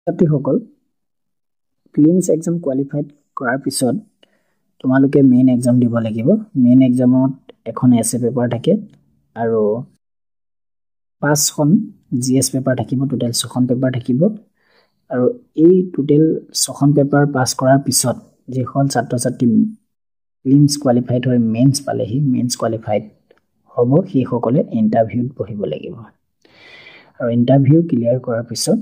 ছাত্ৰীসকল prelims exam qualified কৰাৰ পিছত তোমালোকে মেইন এক্সাম দিব লাগিব। মেইন এক্সামত এখন এছে পেপাৰ থাকে আৰু 5খন জিএছ পেপাৰ থাকিব, টোটেল 6খন পেপাৰ থাকিব। আৰু এই টোটেল 6খন পেপাৰ পাছ কৰাৰ পিছত যিখন ছাত্ৰ-ছাত্ৰী প্ৰিলিমছ কোৱালিফাইড হৈ মেইনছ পালেহি, মেইনছ কোৱালিফাইড হ'ব, সেইসকলে ইণ্টাৰভিউত বহিব লাগিব। আৰু ইণ্টাৰভিউ ক্লিয়াৰ কৰাৰ পিছত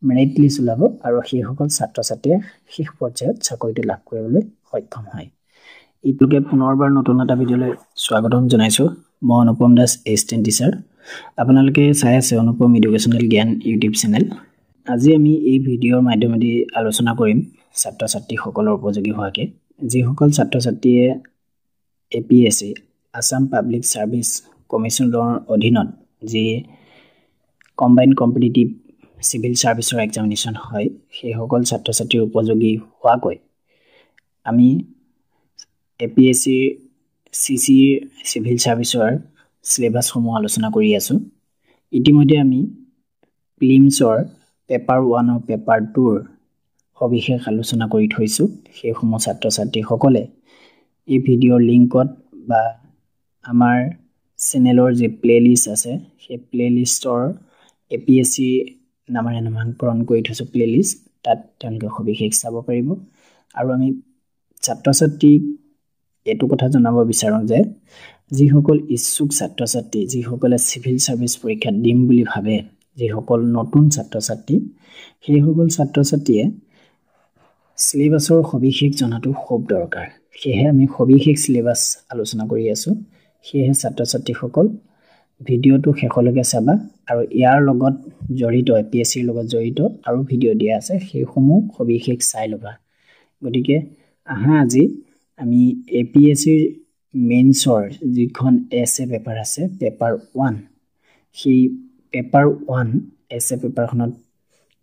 মেৰিট লিষ্ট ওলাব আৰু সেইসকল ছাত্ৰ-ছাত্ৰীয়ে শেষ পৰ্যায়ত চাকৰিটো লাভ কৰিবলৈ সক্ষম হয়। এইটোকে পুনৰবাৰ নতুন এটা ভিডিঅ'লৈ স্বাগতম জনাইছোঁ। মই অনুপম দাস, এছিষ্টেণ্ট টিচাৰ। আপোনালোকে চাই আছে অনুপম এডুকেশ্যনেল জ্ঞান ইউটিউব চেনেল। আজি আমি এই ভিডিঅ'ৰ মাধ্যমেদি আলোচনা কৰিম ছাত্ৰ-ছাত্ৰীসকলৰ উপযোগী হোৱাকৈ। যিসকল ছাত্ৰ-ছাত্ৰীয়ে APSC আছাম পাব্লিক ছাৰ্ভিচ কমিশ্যনৰ অধীনত যি কম্বাইণ্ড কম্পিটিটিভ চিভিল ছাৰ্ভিচৰ এক্সামিনেশ্যন হয়, সেইসকল ছাত্ৰ-ছাত্ৰীৰ উপযোগী হোৱাকৈ আমি APSC CC চিভিল ছাৰ্ভিচৰ চিলেবাছসমূহ আলোচনা কৰি আছোঁ। ইতিমধ্যে আমি প্ৰিলিমছৰ পেপাৰ 1 আৰু পেপাৰ 2ৰ সবিশেষ আলোচনা কৰি থৈছোঁ। সেইসমূহ ছাত্ৰ-ছাত্ৰীসকলে এই ভিডিঅ'ৰ লিংকত বা আমাৰ চেনেলৰ যি প্লে'লিষ্ট আছে, সেই প্লে'লিষ্টৰ APSC নামেৰে নামাকৰণ কৰি থৈছোঁ প্লে'লিষ্ট, তাত তেওঁলোকে সবিশেষ চাব পাৰিব। আৰু আমি ছাত্ৰ-ছাত্ৰীক এইটো কথা জনাব বিচাৰোঁ যে যিসকল ইচ্ছুক ছাত্ৰ-ছাত্ৰী, যিসকলে চিভিল ছাৰ্ভিচ পৰীক্ষা দিম বুলি ভাবে, যিসকল নতুন ছাত্ৰ-ছাত্ৰী, সেইসকল ছাত্ৰ-ছাত্ৰীয়ে চিলেবাছৰ সবিশেষ জনাটো খুব দৰকাৰ। সেয়েহে আমি সবিশেষ চিলেবাছ আলোচনা কৰি আছোঁ। সেয়েহে ছাত্ৰ-ছাত্ৰীসকল ভিডিঅ'টো শেষলৈকে চাবা আৰু ইয়াৰ লগত জড়িত APSCৰ লগত জড়িত আৰু ভিডিঅ' দিয়া আছে, সেইসমূহ সবিশেষ চাই ল'বা। গতিকে আজি আমি APSCৰ মেইনছৰ যিখন এছে পেপাৰ আছে, পেপাৰ 1, সেই পেপাৰ 1 এছে পেপাৰখনত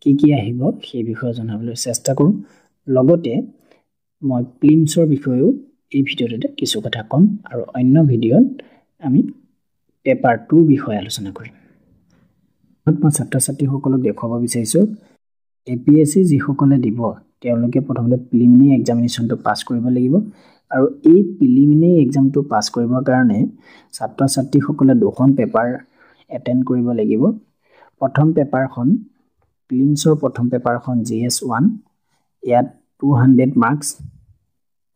কি আহিব সেই বিষয়ে জনাবলৈ চেষ্টা কৰোঁ। লগতে মই প্ৰিলিমছৰ বিষয়েও এই ভিডিঅ'টোতে কিছু কথা ক'ম আৰু অন্য ভিডিঅ'ত আমি পেপাৰ 2ৰ বিষয়ে আলোচনা কৰিম। মই ছাত্ৰ-ছাত্ৰীসকলক দেখুৱাব বিচাৰিছোঁ APSC যিসকলে দিব তেওঁলোকে প্ৰথমতে প্ৰিলিমিনাৰী এক্সামিনেশ্যনটো পাছ কৰিব লাগিব। আৰু এই প্ৰিলিমিনাৰী এক্সামটো পাছ কৰিবৰ কাৰণে ছাত্ৰ-ছাত্ৰীসকলে 2খন পেপাৰ এটেণ্ড কৰিব লাগিব। প্ৰথম পেপাৰখন প্ৰিলিমছৰ প্ৰথম পেপাৰখন GS1, ইয়াত 200 মাৰ্কছ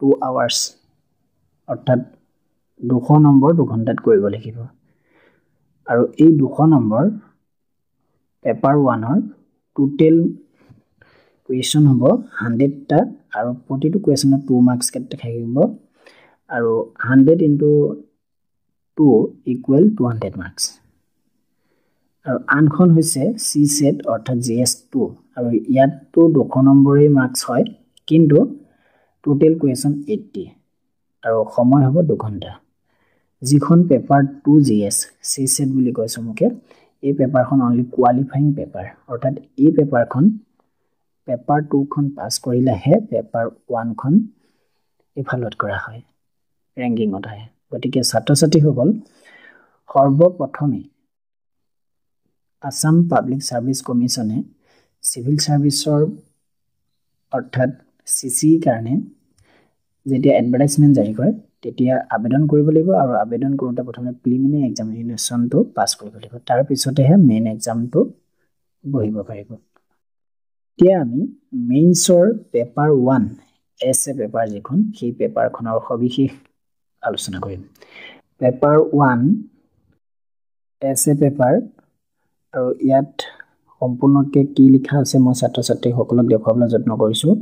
2 আৱাৰ্ছ, অৰ্থাৎ 200 নম্বৰ 2 ঘণ্টাত কৰিব লাগিব। আৰু এই 200 নম্বৰ পেপাৰ 1ৰ টোটেল কুৱেশ্যন হ'ব 100টা আৰু প্ৰতিটো কুৱেশ্যনত 2 মাৰ্কছ থাকিব আৰু 100 × 2 = 200 মাৰ্কছ। আৰু আনখন হৈছে CSET অৰ্থাৎ GS2, আৰু ইয়াততো 200 নম্বৰেই মাৰ্কছ হয়, কিন্তু টোটেল কুৱেশ্যন 80 আৰু সময় হ'ব 2 ঘণ্টা। যিখন পেপাৰ 2 GS CSET বুলি কয় চমুকে, এই পেপাৰখন অনলি কোৱালিফাইং পেপাৰ, অৰ্থাৎ এই পেপাৰ 2খন পাছ কৰিলেহে পেপাৰ 1খন ইফালত কৰা হয়, ৰেংকিঙত আহে। গতিকে ছাত্ৰ-ছাত্ৰীসকল সৰ্বপ্ৰথমে আছাম পাব্লিক ছাৰ্ভিচ কমিশ্যনে চিভিল ছাৰ্ভিচৰ অৰ্থাৎ CCৰ কাৰণে যেতিয়া এডভাৰটাইজমেণ্ট জাৰি কৰে তেতিয়া আবেদন কৰিব লাগিব। আৰু আবেদন কৰোঁতে প্ৰথমে প্ৰিলিমিনাৰী এক্সামিনেশ্যনটো পাছ কৰিব লাগিব, তাৰপিছতেহে মেইন এক্সামটো বহিব পাৰিব। এতিয়া আমি মেইনছৰ পেপাৰ 1 এছে পেপাৰ যিখন, সেই পেপাৰখনৰ সবিশেষ আলোচনা কৰিম। পেপাৰ 1 এছে পেপাৰ, আৰু ইয়াত সম্পূৰ্ণকৈ কি লিখা আছে মই ছাত্ৰ-ছাত্ৰীসকলক দেখুৱাবলৈ যত্ন কৰিছোঁ।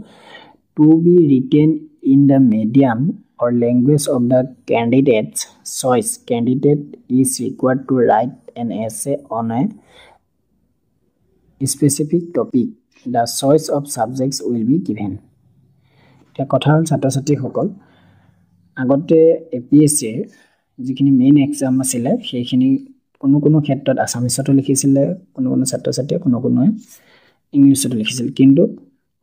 To be written in the medium or language of the candidate's choice, candidate is required to write an essay on a specific topic. The choice of subjects will be given. এতিয়া কথা হ'ল ছাত্ৰ-ছাত্ৰীসকল, আগতে APSCৰ যিখিনি মেইন এক্সাম আছিলে সেইখিনি কোনো ক্ষেত্ৰত আছামিছতো লিখিছিলে, কোনো ছাত্ৰ-ছাত্ৰীয়ে কোনোৱে ইংলিছতো লিখিছিল, কিন্তু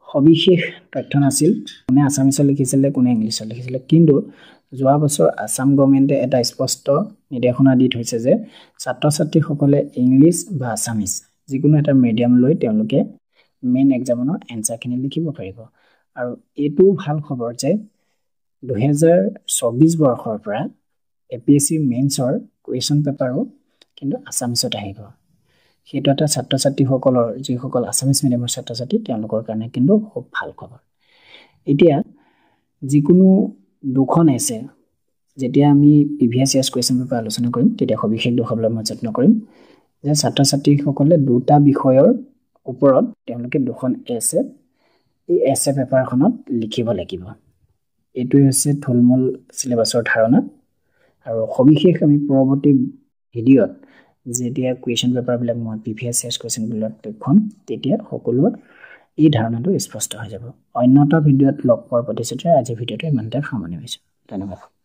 সবিশেষ তথ্য নাছিল কোনে আছামিছত লিখিছিলে কোনে ইংলিছত লিখিছিলে। কিন্তু যোৱা বছৰ আছাম গভৰ্ণমেণ্টে এটা স্পষ্ট নিৰ্দেশনা দি থৈছে যে ছাত্ৰ-ছাত্ৰীসকলে ইংলিছ বা আছামিছ যিকোনো এটা মিডিয়াম লৈ তেওঁলোকে মেইন এক্সামৰ এনসাৰখিনি লিখিব পাৰিব আৰু এইটো ভাল খবৰ যে 2024 বৰ্ষৰ পৰা APSC মেইনছৰ কুৱেশ্যন পেপাৰো কিন্তু আছামিছত আহিব সেইটো এটা ছাত্ৰ-ছাত্ৰীসকলৰ যিসকল আছামিজ মিডিয়ামৰ ছাত্ৰ-ছাত্ৰী তেওঁলোকৰ কাৰণে কিন্তু খুব ভাল খবৰ এতিয়া যিকোনো দুখন আছে যেতিয়া আমি প্ৰিভিয়াছ ইয়াৰ্ছ কুৱেশ্যন পেপাৰ আলোচনা কৰিম তেতিয়া সবিশেষ দেখুৱাবলৈ মই যত্ন কৰিম যে ছাত্ৰ-ছাত্ৰীসকলে দুটা বিষয়ৰ ওপৰত তেওঁলোকে দুখন এছে এই এছে পেপাৰখনত লিখিব লাগিব এইটোৱে হৈছে থুলমূল সিলেবাছৰ ধাৰণা আৰু সবিশেষ আমি পৰৱৰ্তী ভিডিঅ'ত যেতিয়া কুৱেশ্যন পেপাৰবিলাক মই প্ৰিভিয়াছ ইয়াৰ্ছ কুৱেশ্যনবিলাক দেখুৱাম তেতিয়া সকলো এই ধাৰণাটো স্পষ্ট হৈ যাব অন্য এটা ভিডিঅ'ত লগ পোৱাৰ প্ৰতিশ্ৰুতিৰে আজি ভিডিঅ'টো ইমানতে সামৰণি মাৰিছোঁ ধন্যবাদ